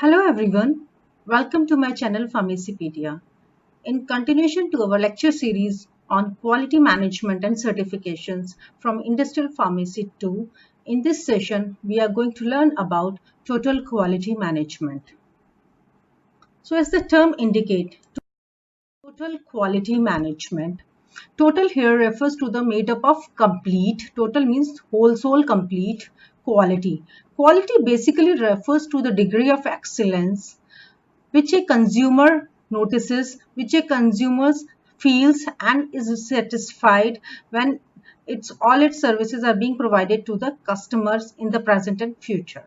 Hello everyone, welcome to my channel Pharmacypedia. In continuation to our lecture series on quality management and certifications from Industrial Pharmacy 2, in this session we are going to learn about total quality management. So as the term indicates, total quality management. Total here refers to the made up of complete. Total means whole soul complete quality. Quality basically refers to the degree of excellence which a consumer notices, which a consumer feels and is satisfied when all its services are being provided to the customers in the present and future.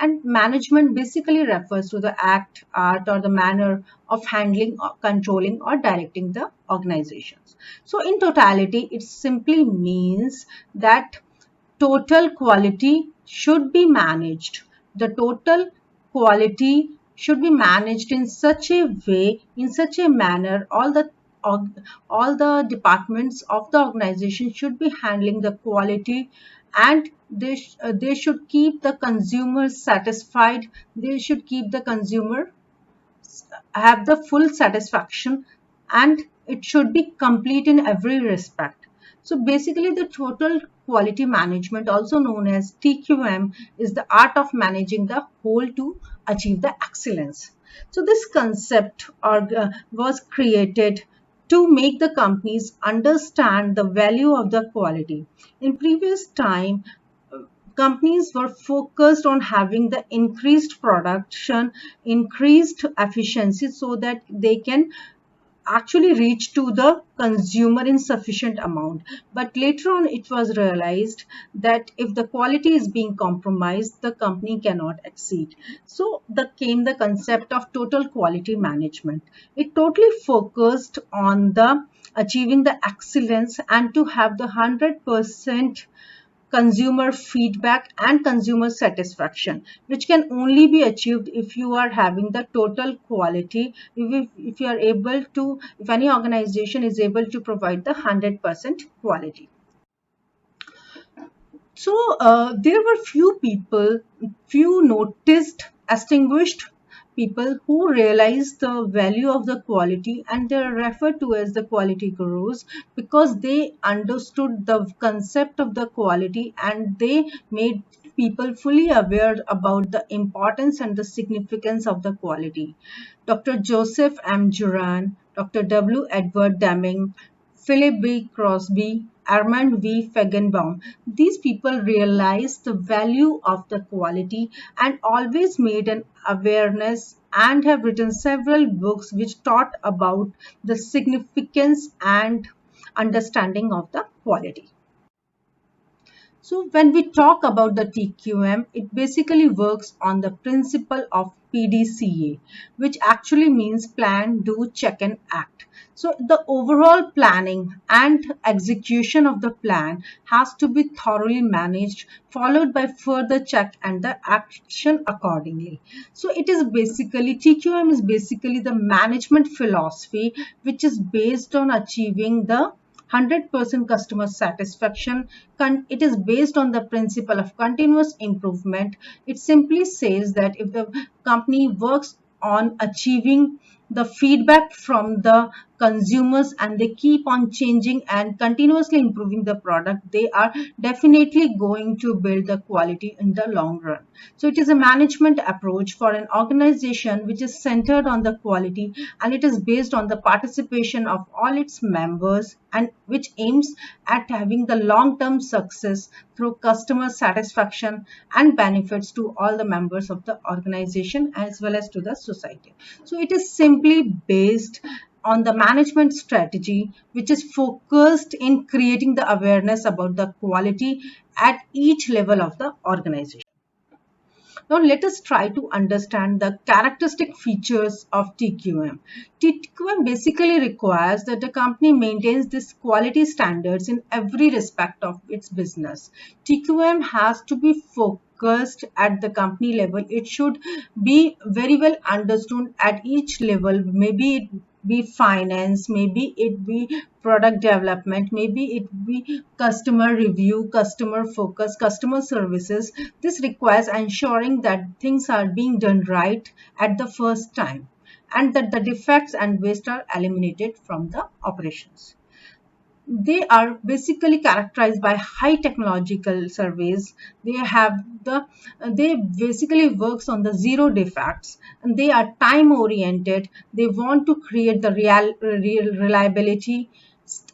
And management basically refers to the act, art, or the manner of handling, or controlling, or directing the organizations. So, in totality, it simply means that total quality should be managed. The total quality should be managed in such a way, in such a manner, all the departments of the organization should be handling the quality, and they should keep the consumer satisfied. They should keep the consumer have the full satisfaction, and it should be complete in every respect. So basically the total quality management, also known as TQM, is the art of managing the whole to achieve the excellence. So this concept was created to make the companies understand the value of the quality. In previous time, companies were focused on having the increased production, increased efficiency so that they can actually reach to the consumer in sufficient amount. But later on it was realized that if the quality is being compromised, the company cannot exceed. So the came the concept of total quality management. It totally focused on the achieving the excellence and to have the 100% consumer feedback and consumer satisfaction, which can only be achieved if you are having the total quality. If you are able to, if any organization is able to provide the 100% quality. So there were few people, few noticed, distinguished people who realized the value of the quality, and they are referred to as the quality gurus because they understood the concept of the quality and they made people fully aware about the importance and the significance of the quality. Dr. Joseph M. Juran, Dr. W. Edward Deming, Philip B. Crosby, Armand V. Feigenbaum. These people realized the value of the quality and always made an awareness and have written several books which taught about the significance and understanding of the quality. So when we talk about the TQM, it basically works on the principle of PDCA, which actually means plan, do, check and act. So the overall planning and execution of the plan has to be thoroughly managed, followed by further check and the action accordingly. So it is basically, TQM is basically the management philosophy which is based on achieving the 100% customer satisfaction. It is based on the principle of continuous improvement. It simply says that if the company works on achieving the feedback from the consumers and they keep on changing and continuously improving the product, they are definitely going to build the quality in the long run. So it is a management approach for an organization which is centered on the quality, and it is based on the participation of all its members, and which aims at having the long-term success through customer satisfaction and benefits to all the members of the organization as well as to the society. So it is simply based on the management strategy which is focused in creating the awareness about the quality at each level of the organization. Now let us try to understand the characteristic features of TQM. TQM basically requires that the company maintains this quality standards in every respect of its business. TQM has to be focused at the company level. It should be very well understood at each level. Maybe be finance, maybe it be product development, maybe it be customer review, customer focus, customer services. This requires ensuring that things are being done right at the first time and that the defects and waste are eliminated from the operations. They are basically characterized by high technological surveys. They have the they basically works on the zero defects, and they are time oriented. They want to create the real reliability,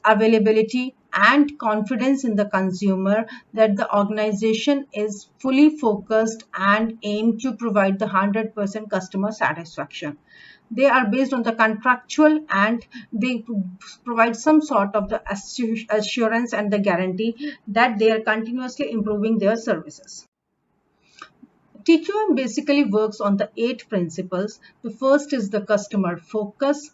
availability and confidence in the consumer, that the organization is fully focused and aim to provide the 100% customer satisfaction. They are based on the contractual, and they provide some sort of the assurance and the guarantee that they are continuously improving their services. TQM basically works on the 8 principles. The first is the customer focus.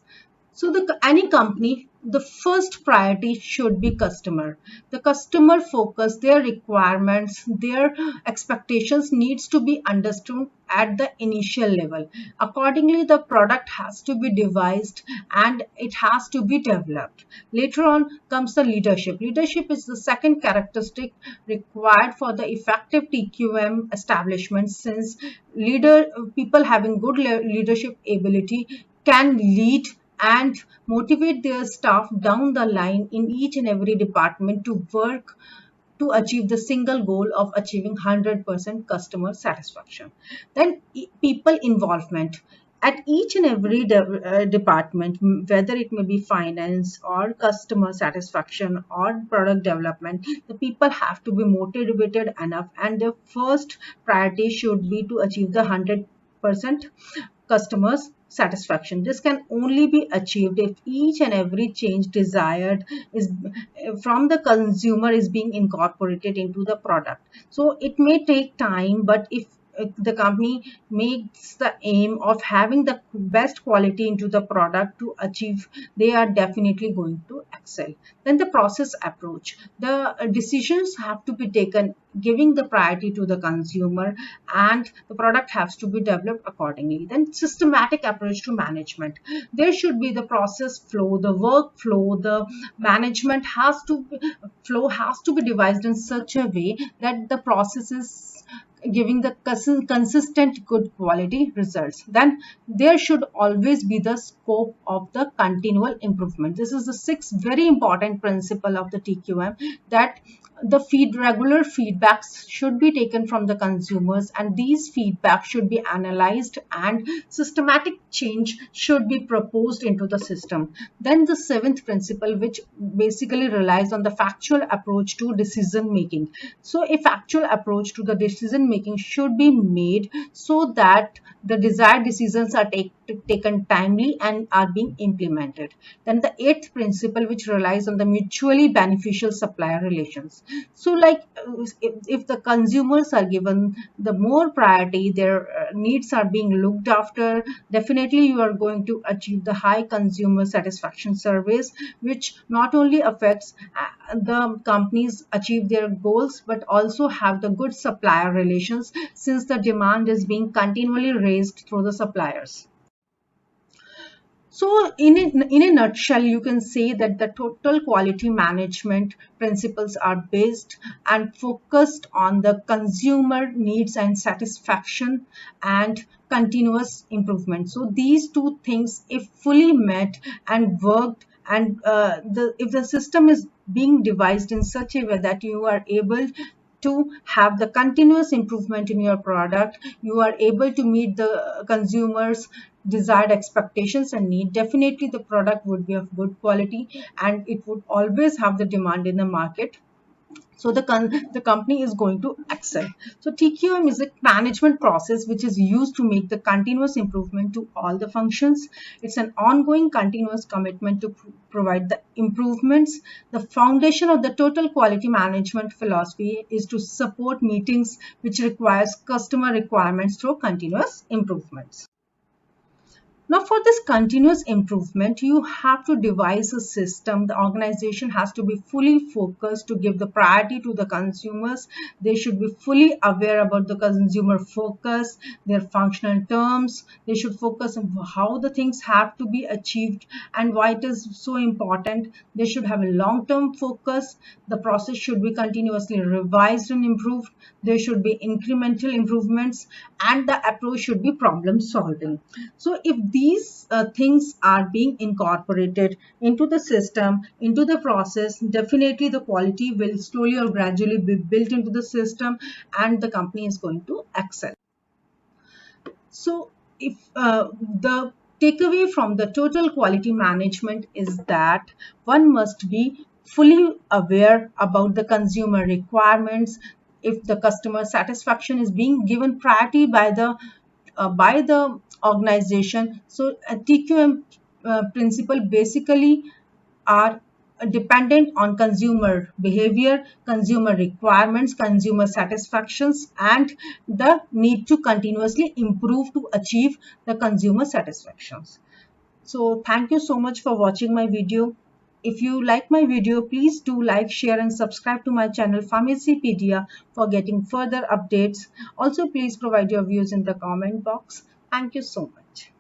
So any company, the first priority should be customer. The customer focus, their requirements, their expectations needs to be understood at the initial level. Accordingly, the product has to be devised and it has to be developed. Later on comes the leadership. Leadership is the second characteristic required for the effective TQM establishment, since people having good leadership ability can lead and motivate their staff down the line in each and every department to work to achieve the single goal of achieving 100% customer satisfaction. Then people involvement. At each and every department, whether it may be finance or customer satisfaction or product development, the people have to be motivated enough, and their first priority should be to achieve the 100% customers satisfaction. This can only be achieved if each and every change desired is from the consumer is being incorporated into the product. So it may take time, but if the company makes the aim of having the best quality into the product to achieve, they are definitely going to excel. Then the process approach. The decisions have to be taken giving the priority to the consumer, and the product has to be developed accordingly. Then systematic approach to management. There should be the process flow, the workflow, the management flow has to be devised in such a way that the process is giving the consistent good quality results. Then there should always be the scope of the continual improvement. This is the sixth very important principle of the TQM, that the regular feedbacks should be taken from the consumers, and these feedbacks should be analyzed and systematic change should be proposed into the system. Then the seventh principle, which basically relies on the factual approach to decision making. So a factual approach to the decision making should be made so that the desired decisions are taken timely and are being implemented. Then the eighth principle, which relies on the mutually beneficial supplier relations. So like if the consumers are given the more priority, their needs are being looked after, definitely you are going to achieve the high consumer satisfaction surveys, which not only affects the companies achieve their goals but also have the good supplier relations, since the demand is being continually raised through the suppliers. So, in a nutshell, you can say that the total quality management principles are based and focused on the consumer needs and satisfaction and continuous improvement. So, these two things, if fully met and worked, and if the system is being devised in such a way that you are able to have the continuous improvement in your product, you are able to meet the consumers desired expectations and need, definitely the product would be of good quality and it would always have the demand in the market. So the company is going to excel. So TQM is a management process which is used to make the continuous improvement to all the functions. It's an ongoing continuous commitment to provide the improvements. The foundation of the total quality management philosophy is to support meetings which requires customer requirements through continuous improvements. Now, for this continuous improvement, you have to devise a system. The organization has to be fully focused to give the priority to the consumers. They should be fully aware about the consumer focus, their functional terms. They should focus on how the things have to be achieved and why it is so important. They should have a long-term focus. The process should be continuously revised and improved. There should be incremental improvements, and the approach should be problem solving. So if these things are being incorporated into the system, into the process, definitely the quality will slowly or gradually be built into the system, and the company is going to excel. So if the takeaway from the total quality management is that one must be fully aware about the consumer requirements. If the customer satisfaction is being given priority by the organization, so a TQM principle basically are dependent on consumer behavior, consumer requirements, consumer satisfactions, and the need to continuously improve to achieve the consumer satisfactions. So thank you so much for watching my video. If you like my video, please do like, share and subscribe to my channel Pharmacypedia for getting further updates. Also, please provide your views in the comment box. Thank you so much.